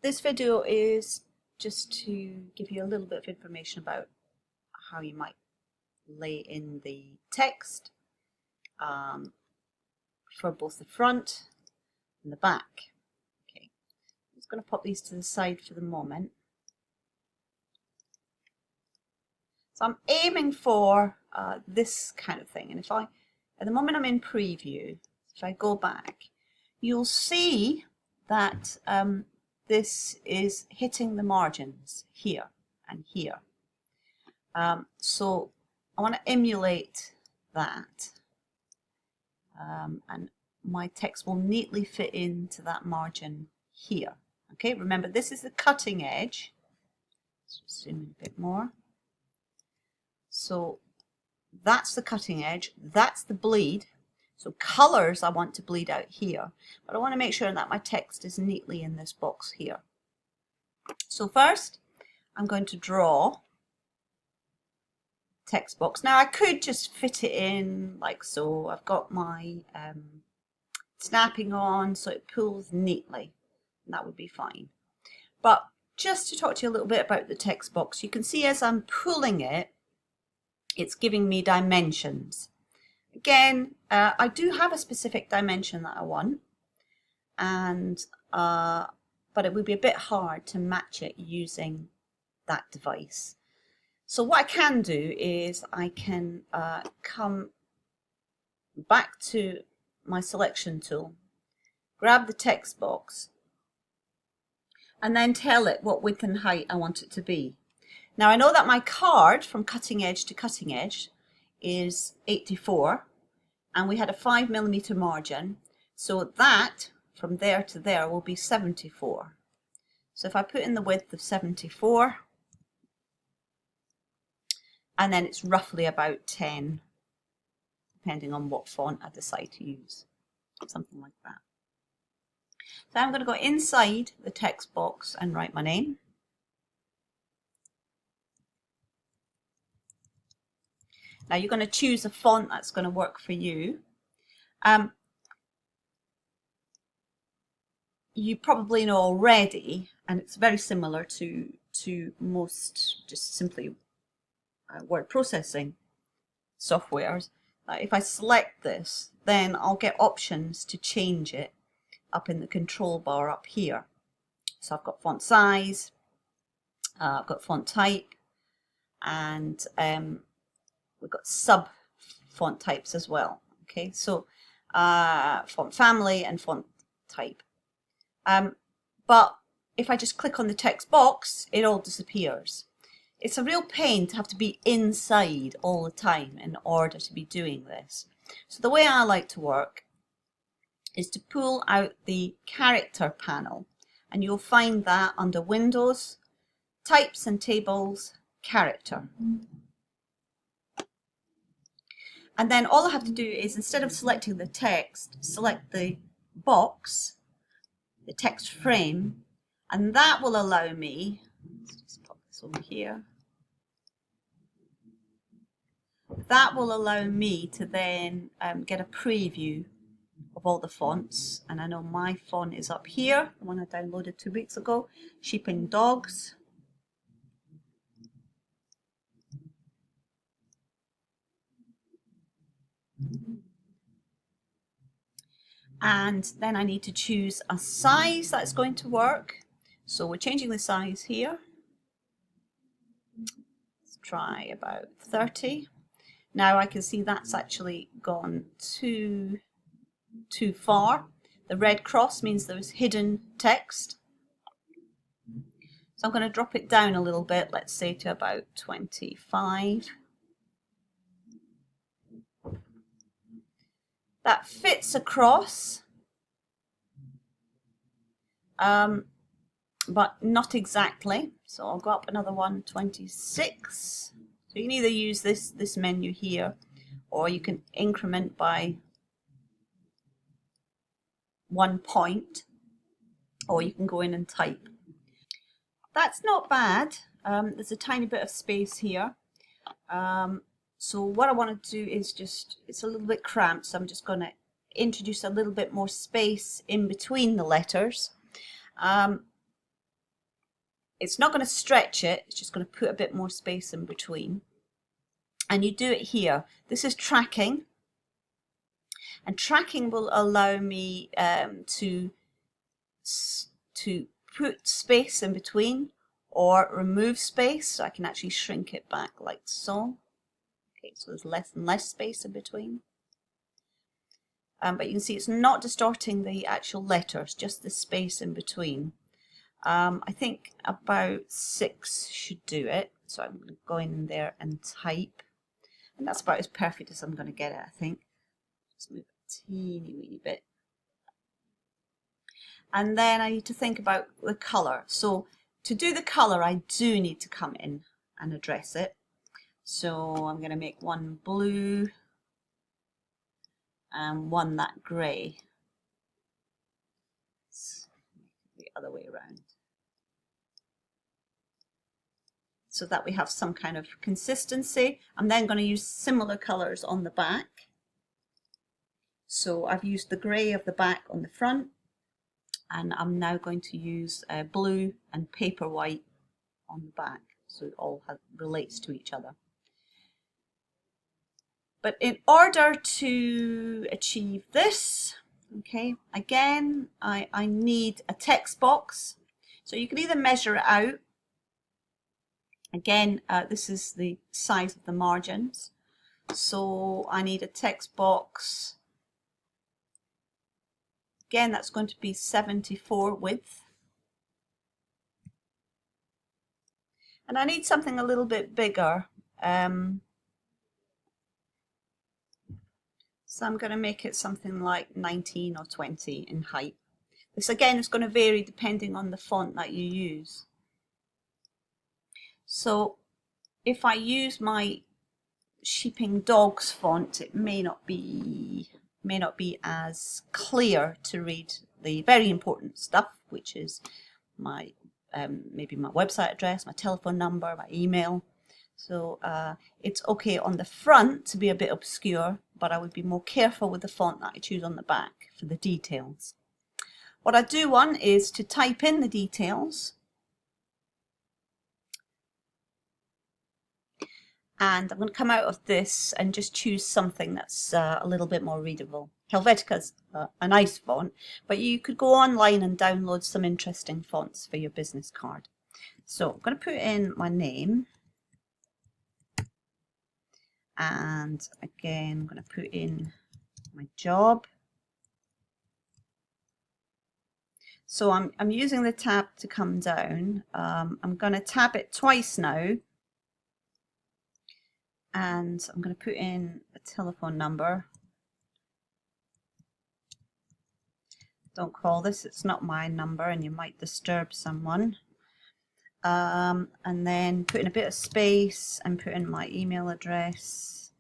this video is just to give you a little bit of information about how you might lay in the text for both the front and the back. Okay, I'm just going to pop these to the side for the moment. So I'm aiming for this kind of thing, and if I, at the moment I'm in preview, if I go back, you'll see that this is hitting the margins here and here. So I want to emulate that, and my text will neatly fit into that margin here. Okay, remember this is the cutting edge. Let's just zoom in a bit more. So that's the cutting edge, that's the bleed. So colours I want to bleed out here, but I want to make sure that my text is neatly in this box here. So first I'm going to draw text box. Now I could just fit it in like so. I've got my snapping on so it pulls neatly, and that would be fine. But just to talk to you a little bit about the text box, you can see as I'm pulling it, it's giving me dimensions. Again, I do have a specific dimension that I want, and but it would be a bit hard to match it using that device. So what I can do is I can come back to my selection tool, grab the text box, and then tell it what width and height I want it to be. Now I know that my card from cutting edge to cutting edge is 84, and we had a 5mm margin, so that from there to there will be 74. So if I put in the width of 74, and then it's roughly about 10, depending on what font I decide to use, something like that. So I'm going to go inside the text box and write my name. Now you're going to choose a font that's going to work for you. You probably know already, and it's very similar to most just simply word processing softwares. If I select this, then I'll get options to change it up in the control bar up here. So I've got font size, I've got font type, and we've got sub font types as well. Okay, so font family and font type. But if I just click on the text box, it all disappears. It's a real pain to have to be inside all the time in order to be doing this. So the way I like to work is to pull out the character panel, and you'll find that under Windows, Types and Tables, Character. And then all I have to do is, instead of selecting the text, select the box, the text frame, and that will allow me, let's just pop this over here, that will allow me to then get a preview of all the fonts. And I know my font is up here, the one I downloaded 2 weeks ago, Sheep and Dogs. And then I need to choose a size that's going to work. So we're changing the size here. Let's try about 30. Now I can see that's actually gone too far. The red cross means there's hidden text. So I'm going to drop it down a little bit, let's say to about 25. That fits across, but not exactly. So I'll go up another one, 26. So you can either use this menu here, or you can increment by 1 point, or you can go in and type. That's not bad. There's a tiny bit of space here. So what I want to do is just, it's a little bit cramped, so I'm just going to introduce a little bit more space in between the letters. It's not going to stretch it, it's just going to put a bit more space in between. And you do it here. This is tracking. And tracking will allow me to put space in between or remove space, so I can actually shrink it back like so. Okay, so there's less and less space in between. But you can see it's not distorting the actual letters, just the space in between. I think about 6 should do it. So I'm going to go in there and type. And that's about as perfect as I'm going to get it, I think. Just move a teeny weeny bit. And then I need to think about the colour. So to do the colour, I do need to come in and address it. So I'm going to make one blue and one that grey. The other way around. So that we have some kind of consistency. I'm then going to use similar colours on the back. So I've used the grey of the back on the front, and I'm now going to use blue and paper white on the back, so it all relates to each other. But in order to achieve this, okay, again, I need a text box. So you can either measure it out. Again, this is the size of the margins. So I need a text box. Again, that's going to be 74 width. And I need something a little bit bigger. So I'm going to make it something like 19 or 20 in height. This again is going to vary depending on the font that you use. So if I use my Sheeping Dogs font, it may not be as clear to read the very important stuff, which is my maybe my website address, my telephone number, my email. So it's okay on the front to be a bit obscure, but I would be more careful with the font that I choose on the back for the details. What I do want is to type in the details. And I'm going to come out of this and just choose something that's a little bit more readable. Helvetica's a nice font, but you could go online and download some interesting fonts for your business card. So I'm going to put in my name. And again, I'm going to put in my job. So I'm using the tab to come down. I'm going to tab it twice now. And I'm going to put in a telephone number. Don't call this, it's not my number and you might disturb someone. And then put in a bit of space and put in my email address.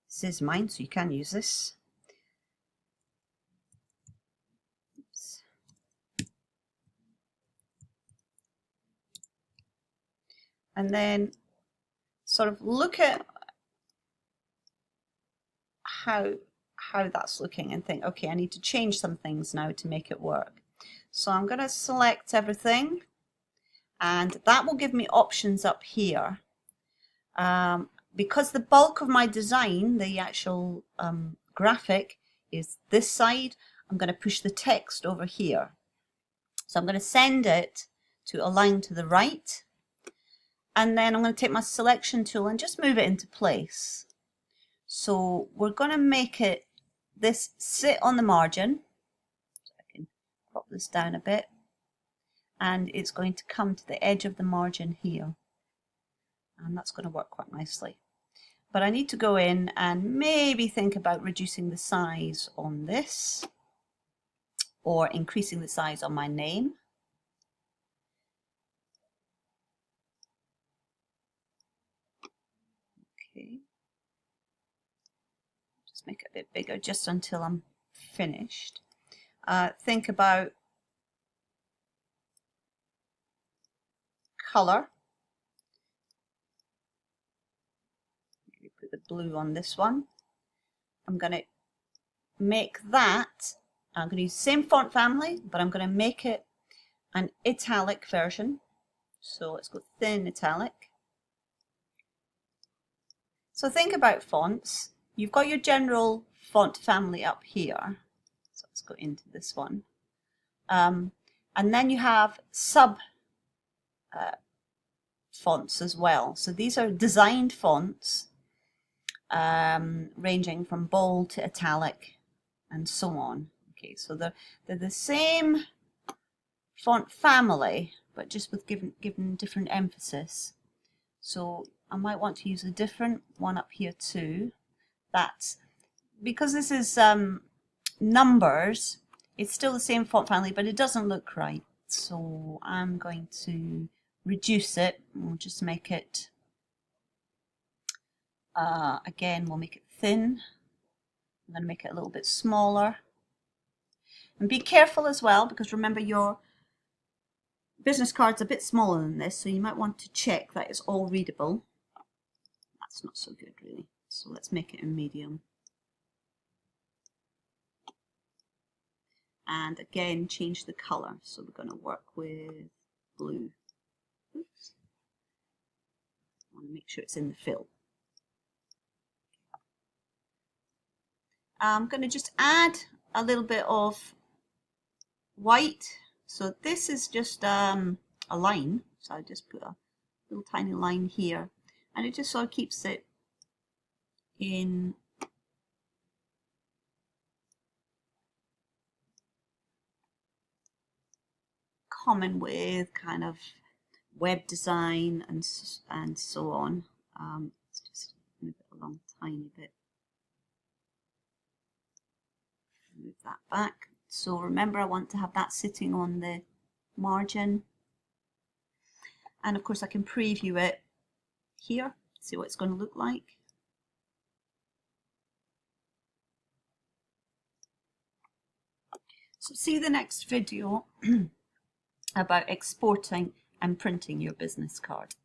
This is mine, so you can use this. Oops. And then sort of look at how that's looking and think, okay, I need to change some things now to make it work. So I'm going to select everything, and that will give me options up here. Because the bulk of my design, the actual graphic, is this side, I'm going to push the text over here. So I'm going to send it to align to the right, and then I'm going to take my selection tool and just move it into place. So we're going to make it this sit on the margin. So I can drop this down a bit, and it's going to come to the edge of the margin here, and that's going to work quite nicely. But I need to go in and maybe think about reducing the size on this or increasing the size on my name. Okay. Just make it a bit bigger just until I'm finished. Think about color. Put the blue on this one. I'm going to make that, I'm going to use the same font family, but I'm going to make it an italic version. So let's go thin italic. So think about fonts. You've got your general font family up here. So let's go into this one. And then you have sub fonts as well. So these are designed fonts ranging from bold to italic and so on. Okay, so they're the same font family, but just with given different emphasis. So I might want to use a different one up here too. That's because this is numbers, it's still the same font family, but it doesn't look right. So I'm going to reduce it. We'll just make it, again, we'll make it thin. I'm going to make it a little bit smaller. And be careful as well, because remember your business card's a bit smaller than this, so you might want to check that it's all readable. That's not so good really. So let's make it in medium. And again, change the color. So we're going to work with blue. Oops. I want to make sure it's in the fill. I'm going to just add a little bit of white. So this is just a line. So I just put a little tiny line here. And it just sort of keeps it in common with kind of web design and so on. Let's just move it along a tiny bit. Move that back. So remember, I want to have that sitting on the margin. And of course I can preview it here, see what it's going to look like. So see the next video about exporting and printing your business card.